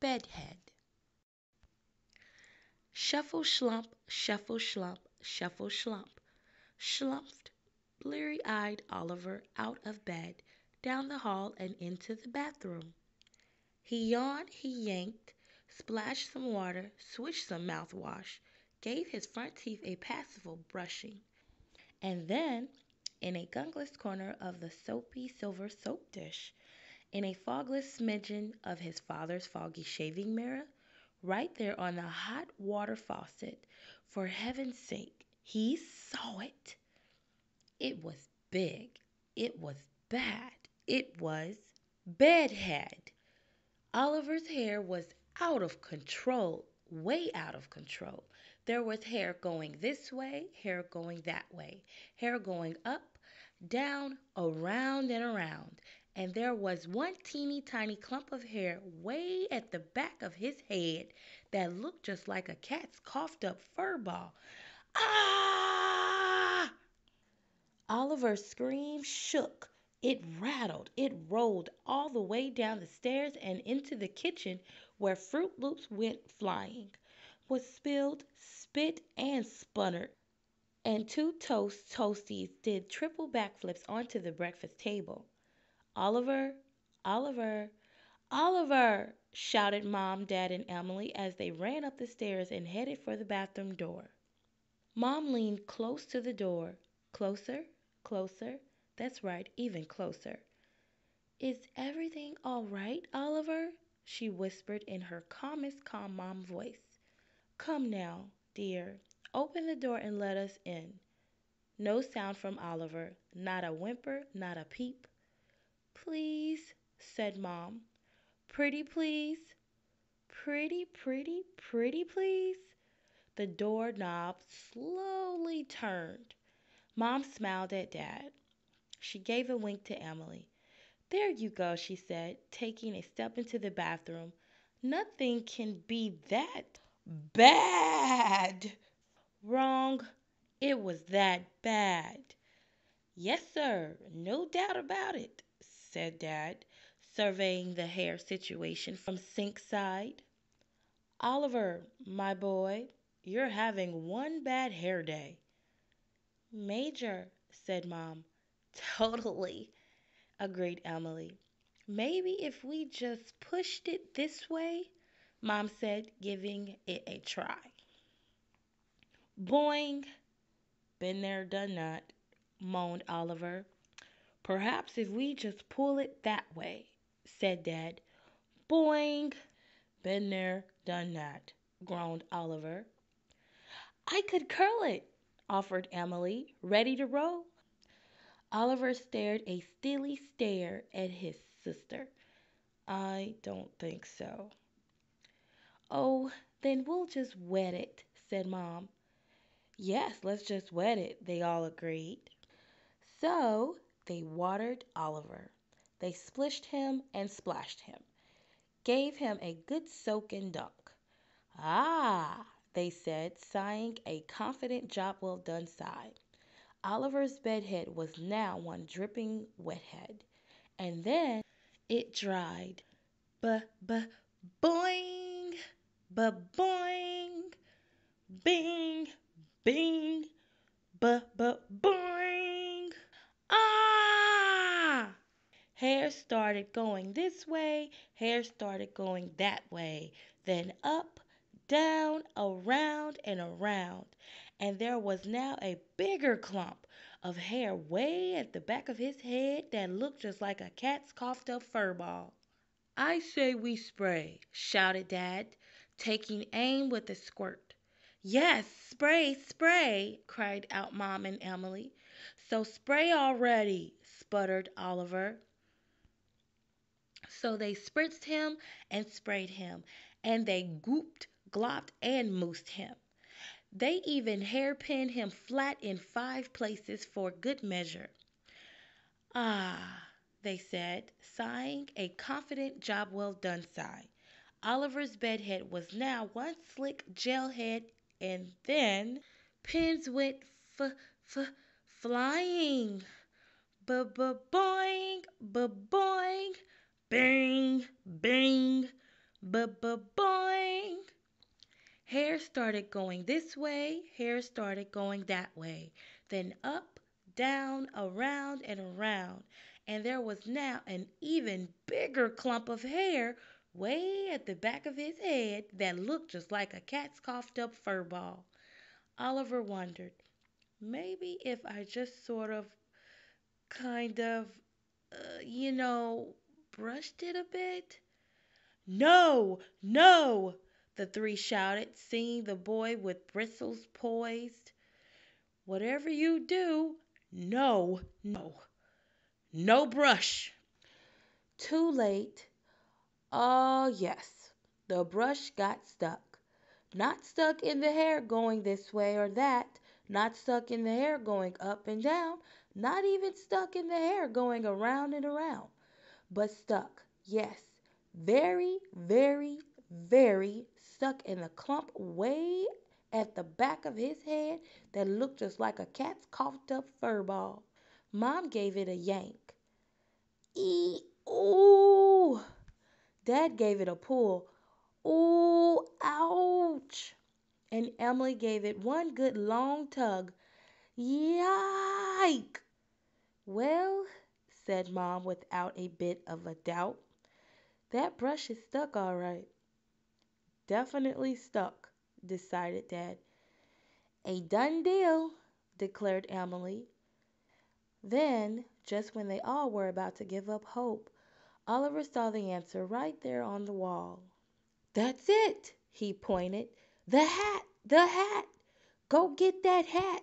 BedHead. Shuffle slump, shuffle slump, shuffle slump, slumped bleary-eyed Oliver out of bed, down the hall and into the bathroom. He yawned, he yanked, splashed some water, swished some mouthwash, gave his front teeth a passable brushing, and then, in a gungless corner of the soapy silver soap dish, in a fogless smidgen of his father's foggy shaving mirror, right there on the hot water faucet, for heaven's sake, he saw it. It was big. It was bad. It was BedHead. Oliver's hair was out of control, way out of control. There was hair going this way, hair going that way, hair going up, down, around, and around. And there was one teeny tiny clump of hair way at the back of his head that looked just like a cat's coughed up fur ball. Ah! Oliver's scream shook. It rattled. It rolled all the way down the stairs and into the kitchen where Fruit Loops went flying, was spilled, spit, and sputtered, and two toasties did triple backflips onto the breakfast table. Oliver, Oliver, Oliver, shouted Mom, Dad, and Emily as they ran up the stairs and headed for the bathroom door. Mom leaned close to the door. Closer, closer. That's right, even closer. Is everything all right, Oliver? She whispered in her calmest calm mom voice. Come now, dear. Open the door and let us in. No sound from Oliver. Not a whimper, not a peep. Please, said Mom. Pretty please. Pretty, pretty, pretty please. The doorknob slowly turned. Mom smiled at Dad. She gave a wink to Emily. There you go, she said, taking a step into the bathroom. Nothing can be that bad. Wrong. It was that bad. Yes, sir, no doubt about it, said Dad, surveying the hair situation from sink side. Oliver, my boy, you're having one bad hair day. Major, said Mom. Totally, agreed Emily. Maybe if we just pushed it this way, Mom said, giving it a try. Boing! Been there, done that, moaned Oliver. Perhaps if we just pull it that way, said Dad. Boing! Been there, done that, groaned Oliver. I could curl it, offered Emily, ready to roll. Oliver stared a steely stare at his sister. I don't think so. Oh, then we'll just wet it, said Mom. Yes, let's just wet it, they all agreed. So they watered Oliver. They splished him and splashed him, gave him a good soak and dunk. Ah, they said, sighing a confident job well done sigh. Oliver's bedhead was now one dripping wet head. And then it dried. Boing, boing, bing, bing, boing. Ah! Hair started going this way, hair started going that way, then up, down, around, and around. And there was now a bigger clump of hair way at the back of his head that looked just like a cat's coughed up fur ball. I say we spray, shouted Dad, taking aim with a squirt. Yes, spray, spray, cried out Mom and Emily. So spray already, sputtered Oliver. So they spritzed him and sprayed him, and they gooped, glopped, and moosed him. They even hairpinned him flat in 5 places for good measure. Ah, they said, sighing a confident job well done sigh. Oliver's bedhead was now one slick gel head, and then pins went flying. Boing, boing, bing, bing, Boing. Hair started going this way, hair started going that way, then up, down, around, and around. And there was now an even bigger clump of hair way at the back of his head that looked just like a cat's coughed up fur ball. Oliver wondered, maybe if I just sort of, kind of, you know, brushed it a bit? No, no, the three shouted, seeing the boy with bristles poised. Whatever you do, no, no brush. Too late. Oh, yes, the brush got stuck. Not stuck in the hair going this way or that, not stuck in the hair going up and down, not even stuck in the hair going around and around, but stuck, yes, very, very, very stuck in the clump way at the back of his head that looked just like a cat's coughed up fur ball. Mom gave it a yank. Ooh. Dad gave it a pull. Ooh, ouch. And Emily gave it one good long tug. Yike! Well, said Mom without a bit of a doubt, that brush is stuck all right. Definitely stuck, decided Dad. A done deal, declared Emily. Then, just when they all were about to give up hope, Oliver saw the answer right there on the wall. That's it, he pointed. The hat! The hat! Go get that hat!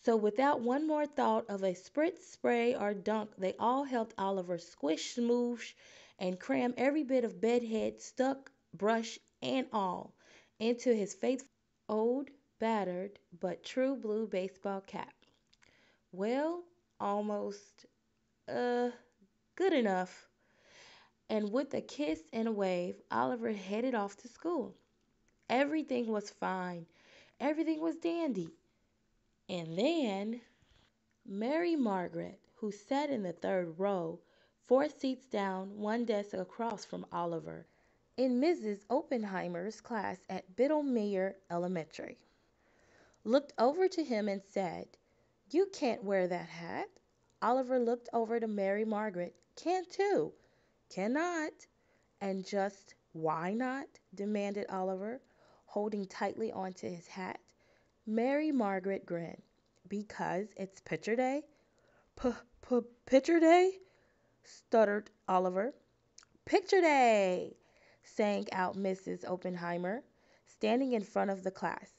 So without one more thought of a spritz, spray, or dunk, they all helped Oliver squish, smoosh, and cram every bit of bedhead, stuck, brush, and all into his faithful old, battered, but true blue baseball cap. Well, almost, good enough. And with a kiss and a wave, Oliver headed off to school. Everything was fine. Everything was dandy. And then Mary Margaret, who sat in the third row, 4 seats down, one desk across from Oliver, in Mrs. Oppenheimer's class at Biddlemere Elementary, looked over to him and said, "You can't wear that hat." Oliver looked over to Mary Margaret. "Can't too." "Cannot." "And just why not?" demanded Oliver, holding tightly onto his hat. Mary Margaret grinned. "Because it's picture day." Picture day?" stuttered Oliver. "Picture day!" sang out Mrs. Oppenheimer, standing in front of the class.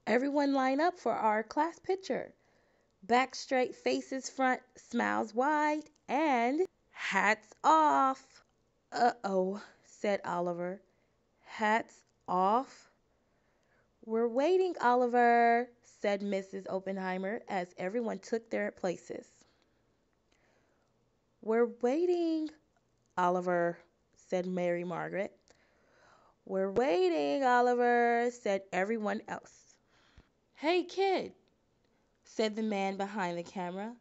"Everyone line up for our class picture. Back straight, faces front, smiles wide, and hats off." "Uh-oh," said Oliver. "Hats off?" "We're waiting, Oliver," said Mrs. Oppenheimer as everyone took their places. "We're waiting, Oliver," said Mary Margaret. "We're waiting, Oliver," said everyone else. "Hey, kid," said the man behind the camera.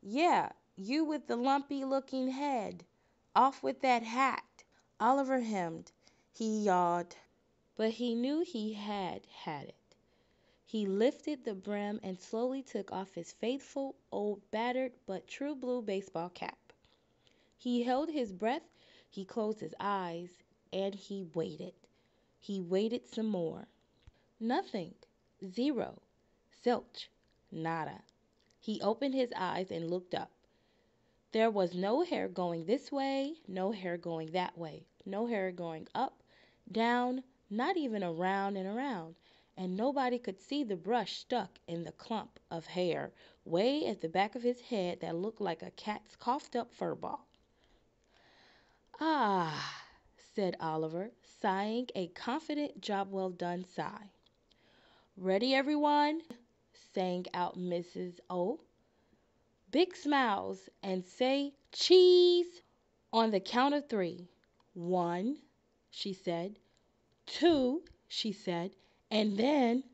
"Yeah, you with the lumpy-looking head. Off with that hat." Oliver hemmed. He yawed. But he knew he had it. He lifted the brim and slowly took off his faithful, old, battered, but true blue baseball cap. He held his breath, he closed his eyes, and he waited. He waited some more. Nothing. Zero. Zilch. Nada. He opened his eyes and looked up. There was no hair going this way, no hair going that way, no hair going up, down, not even around and around, and nobody could see the brush stuck in the clump of hair way at the back of his head that looked like a cat's coughed up fur ball. "Ah," said Oliver, sighing a confident job well done sigh. "Ready, everyone?" sang out Mrs. O. "Big smiles and say cheese on the count of 3. 1, she said. 2, she said. And then,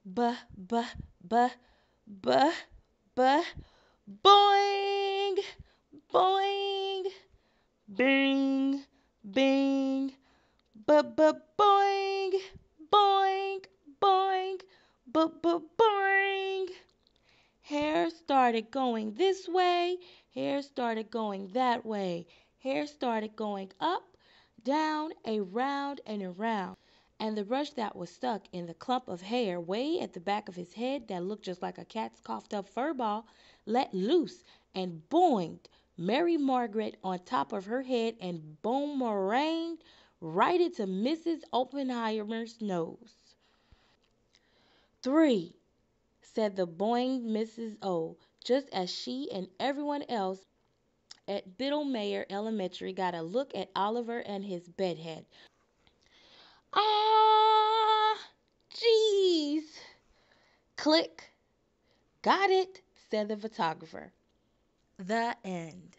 buh, buh, buh, buh, buh, boing, boing, Bing, bing, boing, boing, boing, boing. Hair started going this way, hair started going that way, hair started going up, down, around, and around. And the brush that was stuck in the clump of hair way at the back of his head that looked just like a cat's coughed up fur ball let loose and boinged Mary Margaret on top of her head and boomeranged right into Mrs. Oppenheimer's nose. "Three," said the boing Mrs. O, just as she and everyone else at Biddlemeyer Elementary got a look at Oliver and his bedhead. "Ah, geez." Click. "Got it," said the photographer. The end.